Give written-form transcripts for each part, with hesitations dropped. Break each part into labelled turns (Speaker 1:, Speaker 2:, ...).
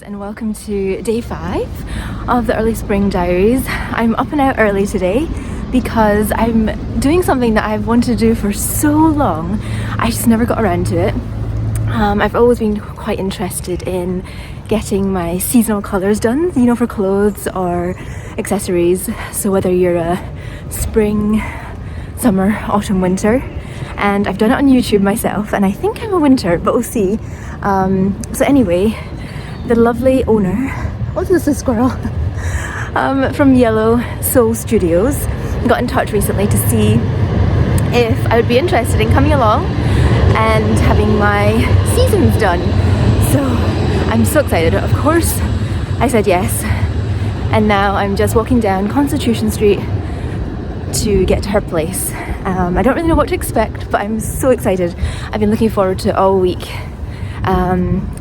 Speaker 1: and welcome to day 5 of the early spring diaries. I'm up and out early today because I'm doing something that I've wanted to do for so long. I just never got around to it. I've always been quite interested in getting my seasonal colours done, you know, for clothes or accessories. So whether you're a spring, summer, autumn, winter. And I've done it on YouTube myself, and I think I'm a winter, but we'll see. So anyway, the lovely owner, oh, this is a squirrel, from Yellow Soul Studios got in touch recently to see if I would be interested in coming along and having my seasons done. So I'm so excited. Of course I said yes, and now I'm just walking down Constitution Street to get to her place. I don't really know what to expect, but I'm so excited. I've been looking forward to it all week.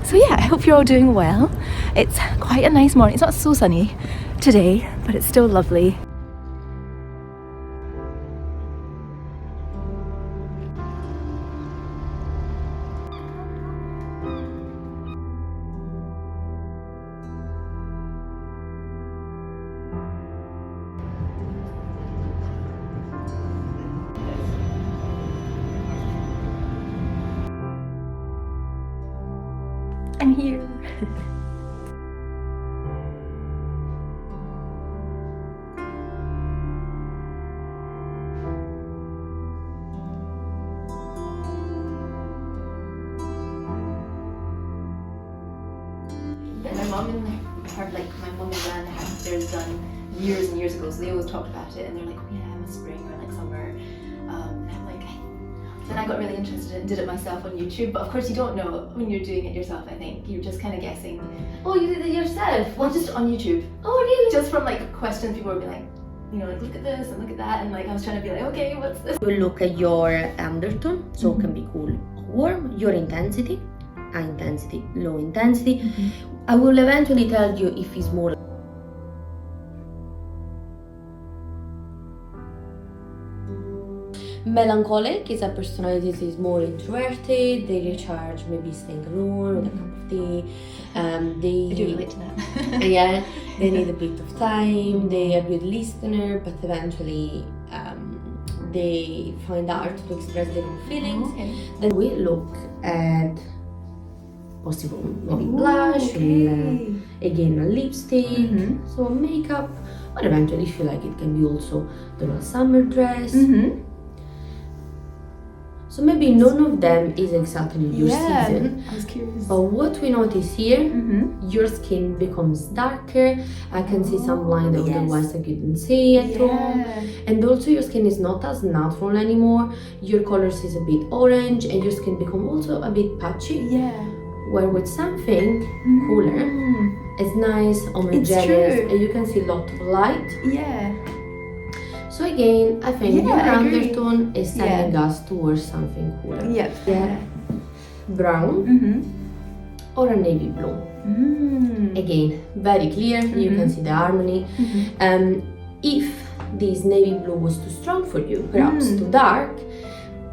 Speaker 1: So yeah, I hope you're all doing well. It's quite a nice morning. It's not so sunny today, but it's still lovely. I'm here. My mum and her, like my mum and gran had theirs done years and years ago, so they always talked about it, and they're like, oh yeah, I'm a spring or like summer. And I'm like, then I got really interested and did it myself on YouTube, but of course you don't know when you're doing it yourself. I think you're just kind of guessing. Oh, you did it yourself? Well, just on YouTube. Oh really? Just from like questions, people would be like, you know, like look at this and look at that, and like I was trying to be like, okay, what's this?
Speaker 2: You look at your undertone, so it can be cool or warm, your intensity, high intensity, low intensity. I will eventually tell you if it's more melancholic is a personality that is more introverted, they recharge maybe staying alone with a cup of tea.
Speaker 1: I do relate to that.
Speaker 2: Yeah, they need a bit of time, they are a good listener, but eventually they find art to express their own feelings. Then we look at possible maybe blush, and, again a lipstick, so makeup, but eventually if you like it can be also the summer dress. So maybe none of them is exactly your season.
Speaker 1: I was curious.
Speaker 2: But what we notice here, your skin becomes darker. I can see some line that otherwise I couldn't see at all. And also your skin is not as natural anymore. Your colors is a bit orange, and your skin become also a bit patchy. Where with something cooler, it's nice, homogeneous, and you can see a lot of light. So again, I think your undertone is sending us towards something cooler. Brown or a navy blue. Again, very clear, you can see the harmony. If this navy blue was too strong for you, perhaps too dark,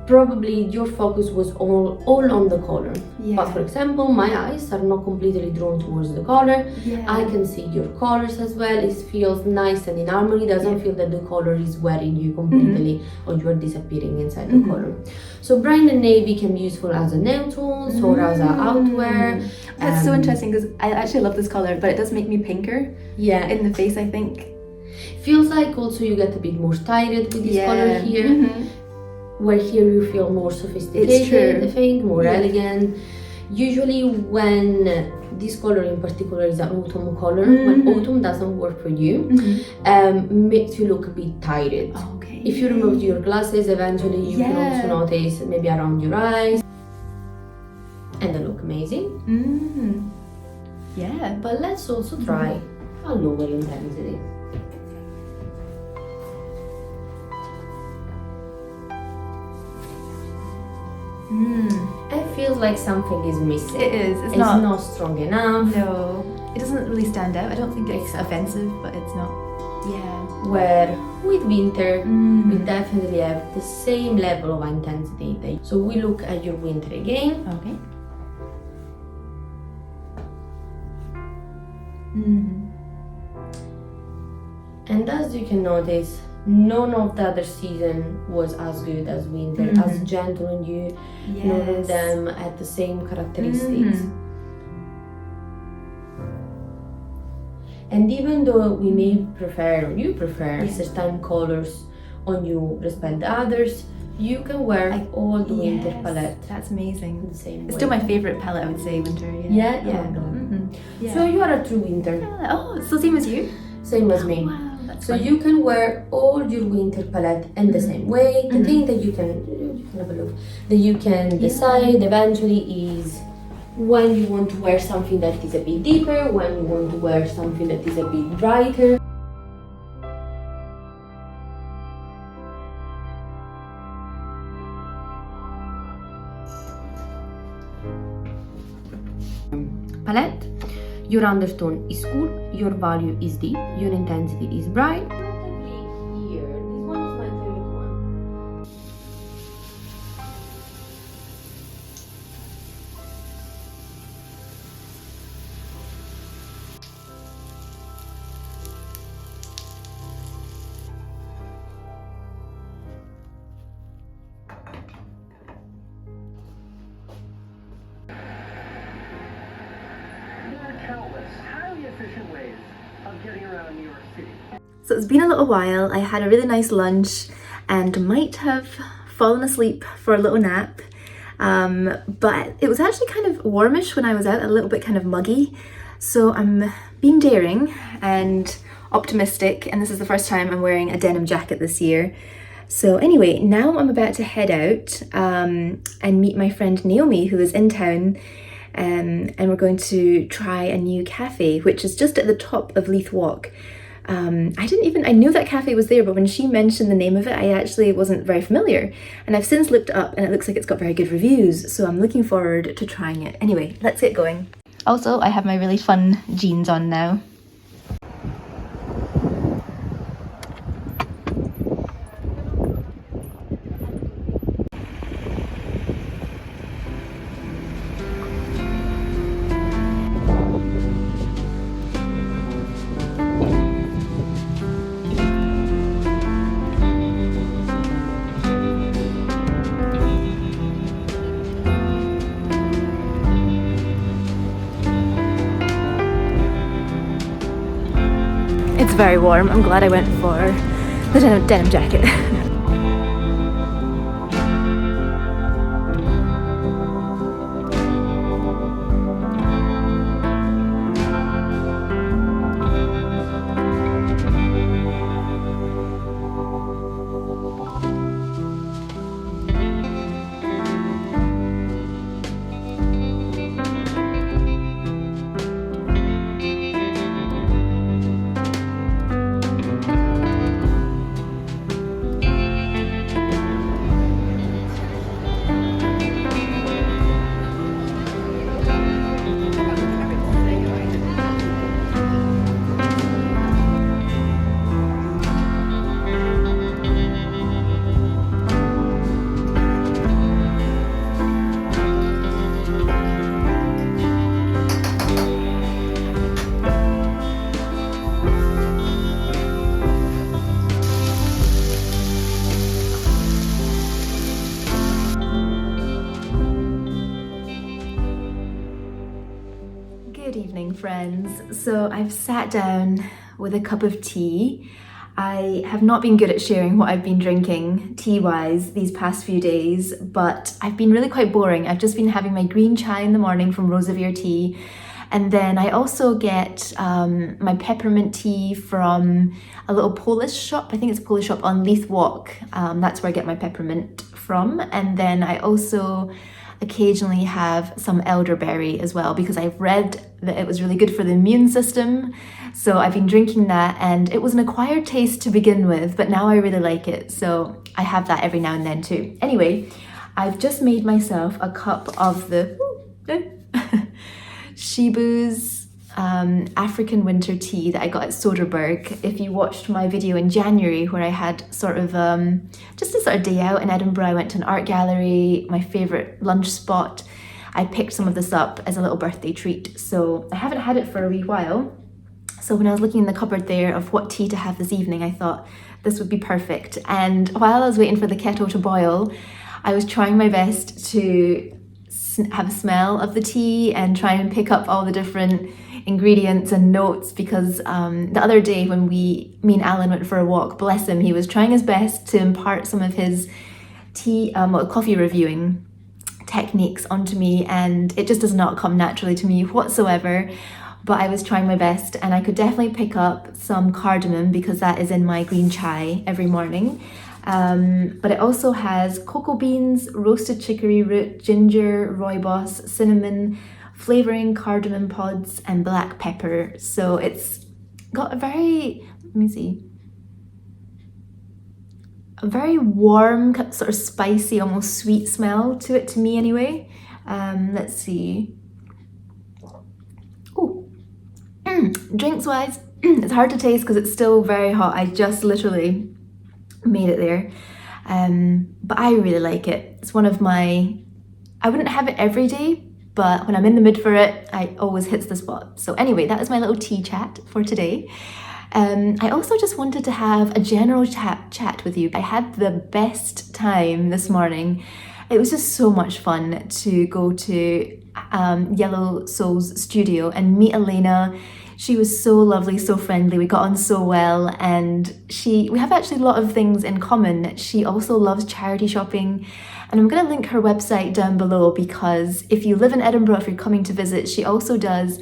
Speaker 2: probably your focus was all on the color. But for example, my eyes are not completely drawn towards the color. I can see your colors as well. It feels nice and in harmony. Doesn't feel that the color is wearing you completely or you are disappearing inside the color. So bright and navy can be useful as a nail tools or as an outwear.
Speaker 1: That's so interesting because I actually love this color, but it does make me pinker in the face, I think.
Speaker 2: Feels like also you get a bit more tired with this color here. Where here you feel more sophisticated, I think, more elegant. Usually when this color in particular is an autumn color, when autumn doesn't work for you, makes you look a bit tired. If you remove your glasses, eventually you can also notice maybe around your eyes. And they look amazing. But let's also try a lower intensity. It feels like something is missing.
Speaker 1: It is.
Speaker 2: It's not strong enough.
Speaker 1: No, it doesn't really stand out. I don't think it's offensive, but it's not.
Speaker 2: Where with winter, we definitely have the same level of intensity. So we look at your winter again. And as you can notice, none of the other season was as good as winter, as gentle on you. None of them had the same characteristics. And even though we may prefer, or you prefer, certain colors on you respect the others, you can wear all the winter palette.
Speaker 1: That's amazing.
Speaker 2: The same
Speaker 1: It's
Speaker 2: way.
Speaker 1: still my favourite palette, I would say, winter.
Speaker 2: Yeah?
Speaker 1: Yeah.
Speaker 2: So you are a true winter.
Speaker 1: Oh, so same as you?
Speaker 2: Same as me.
Speaker 1: Wow, that's
Speaker 2: So
Speaker 1: fun.
Speaker 2: you can wear all your winter palette in the same way. The thing that you can have a look, that you can decide eventually is when you want to wear something that is a bit deeper, when you want to wear something that is a bit brighter. Palette. Your undertone is cool, your value is deep, your intensity is bright. Not every year. This one is my favorite one.
Speaker 3: Countless highly efficient ways of getting around New York City.
Speaker 1: So it's been a little while. I had a really nice lunch and might have fallen asleep for a little nap. But it was actually kind of warmish when I was out, a little bit kind of muggy. So I'm being daring and optimistic, and this is the first time I'm wearing a denim jacket this year. So anyway, now I'm about to head out and meet my friend Naomi, who is in town. And we're going to try a new cafe, which is just at the top of Leith Walk. I knew that cafe was there, but when she mentioned the name of it, I actually wasn't very familiar. And I've since looked it up and it looks like it's got very good reviews, so I'm looking forward to trying it. Anyway, let's get going. Also, I have my really fun jeans on now. It's very warm. I'm glad I went for the denim jacket. Good evening, friends. So I've sat down with a cup of tea. I have not been good at sharing what I've been drinking tea-wise these past few days, but I've been really quite boring. I've just been having my green chai in the morning from Rosevere Tea, and then I also get my peppermint tea from a little Polish shop. I think it's a Polish shop on Leith Walk. That's where I get my peppermint from. And then I also occasionally have some elderberry as well, because I've read that it was really good for the immune system. So I've been drinking that, and it was an acquired taste to begin with, but now I really like it. So I have that every now and then too. Anyway, I've just made myself a cup of the Shibu's African winter tea that I got at Soderbergh. If you watched my video in January where I had sort of just a sort of day out in Edinburgh, I went to an art gallery, my favourite lunch spot. I picked some of this up as a little birthday treat. So I haven't had it for a wee while, So when I was looking in the cupboard there of what tea to have this evening, I thought this would be perfect. And while I was waiting for the kettle to boil, I was trying my best to have a smell of the tea and try and pick up all the different ingredients and notes, because the other day when me and Alan went for a walk, bless him, he was trying his best to impart some of his coffee reviewing techniques onto me, and it just does not come naturally to me whatsoever. But I was trying my best, and I could definitely pick up some cardamom because that is in my green chai every morning. But it also has cocoa beans, roasted chicory root, ginger, rooibos, cinnamon, flavouring, cardamom pods, and black pepper. So it's got a very, a very warm, sort of spicy, almost sweet smell to it, to me anyway. Let's see. Drinks wise, it's hard to taste because it's still very hot. I just literally made it there. But I really like it. It's one of my, I wouldn't have it every day, but when I'm in the mood for it, it always hits the spot. So anyway, that is my little tea chat for today. I also just wanted to have a general chat with you. I had the best time this morning. It was just so much fun to go to Yellow Soul's studio and meet Elena. She was so lovely, so friendly. We got on so well, and we have actually a lot of things in common. She also loves charity shopping, and I'm going to link her website down below, because if you live in Edinburgh, if you're coming to visit, she also does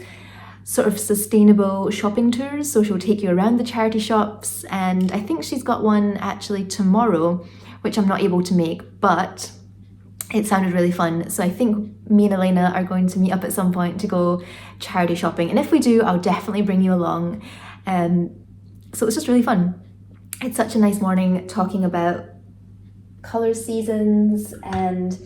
Speaker 1: sort of sustainable shopping tours. So she'll take you around the charity shops, and I think she's got one actually tomorrow, which I'm not able to make, but it sounded really fun. So I think me and Elena are going to meet up at some point to go charity shopping. And if we do, I'll definitely bring you along. So it's just really fun. It's such a nice morning talking about colour seasons, and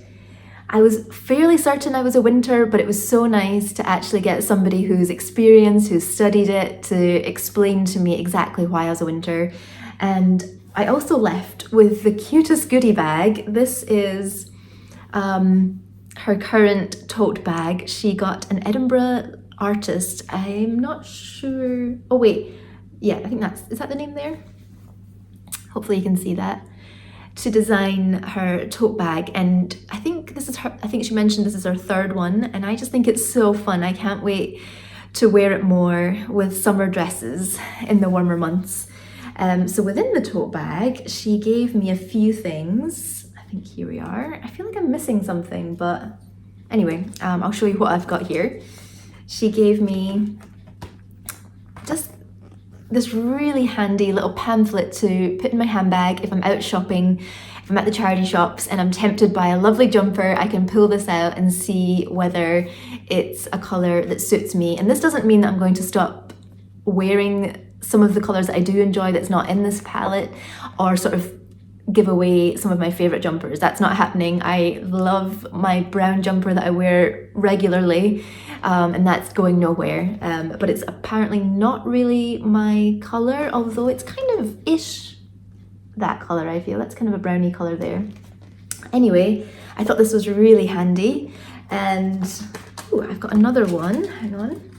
Speaker 1: I was fairly certain I was a winter, but it was so nice to actually get somebody who's experienced, who's studied it, to explain to me exactly why I was a winter. And I also left with the cutest goodie bag. This is her current tote bag. She got an Edinburgh artist. I'm not sure. Oh wait, yeah, I think is that the name there? Hopefully you can see that. To design her tote bag, and I think she mentioned this is her third one, and I just think it's so fun. I can't wait to wear it more with summer dresses in the warmer months. So within the tote bag, she gave me a few things. I think here we are. I feel like I'm missing something, but anyway, I'll show you what I've got here. She gave me just this really handy little pamphlet to put in my handbag if I'm out shopping, if I'm at the charity shops and I'm tempted by a lovely jumper. I can pull this out and see whether it's a colour that suits me. And this doesn't mean that I'm going to stop wearing some of the colours that I do enjoy that's not in this palette, or sort of give away some of my favourite jumpers. That's not happening. I love my brown jumper that I wear regularly, and that's going nowhere. But it's apparently not really my colour, although it's kind of ish that colour, I feel. That's kind of a brownie colour there. Anyway, I thought this was really handy. And I've got another one. Hang on.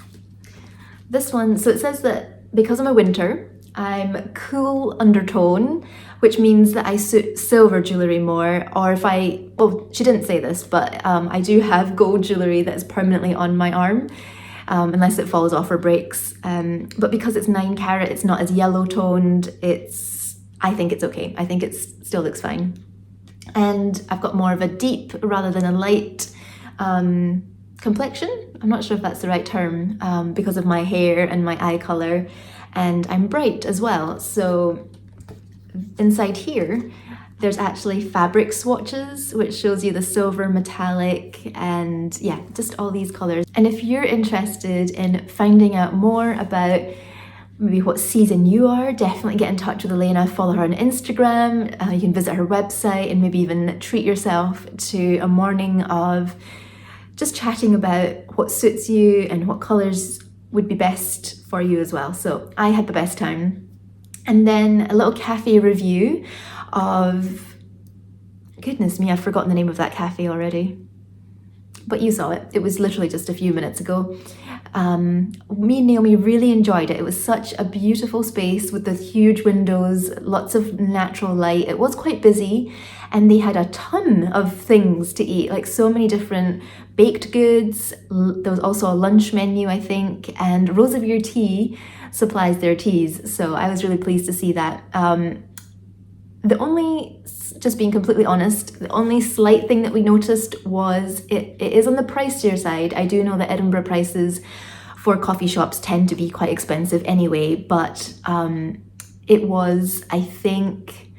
Speaker 1: This one, so it says that because I'm a winter, I'm cool undertone, which means that I suit silver jewellery more, or if she didn't say this, but I do have gold jewellery that is permanently on my arm, unless it falls off or breaks. But because it's 9 carat, it's not as yellow toned. I think it's okay. I think it still looks fine. And I've got more of a deep rather than a light complexion. I'm not sure if that's the right term, because of my hair and my eye colour. And I'm bright as well. So inside here, there's actually fabric swatches, which shows you the silver, metallic, and yeah, just all these colours. And if you're interested in finding out more about maybe what season you are, definitely get in touch with Elena, follow her on Instagram. You can visit her website and maybe even treat yourself to a morning of just chatting about what suits you and what colours would be best for you as well. So I had the best time. And then a little cafe review of, goodness me, I've forgotten the name of that cafe already, but you saw it. It was literally just a few minutes ago. Me and Naomi really enjoyed it. It was such a beautiful space with the huge windows, lots of natural light. It was quite busy, and they had a ton of things to eat, like so many different baked goods. There was also a lunch menu, I think, and Rose of Your Tea supplies their teas, so I was really pleased to see that. Just being completely honest, the only slight thing that we noticed was it is on the pricier side. I do know that Edinburgh prices for coffee shops tend to be quite expensive anyway, but it was, I think,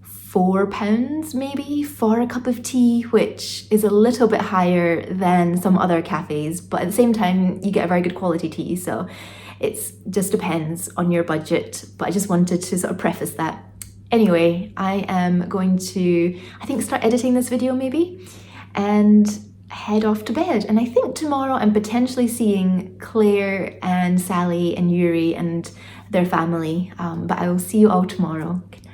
Speaker 1: £4 maybe for a cup of tea, which is a little bit higher than some other cafes, but at the same time you get a very good quality tea, so it just depends on your budget. But I just wanted to sort of preface that. Anyway, I am going to, I think, start editing this video maybe and head off to bed. And I think tomorrow I'm potentially seeing Claire and Sally and Yuri and their family, but I will see you all tomorrow. Good night.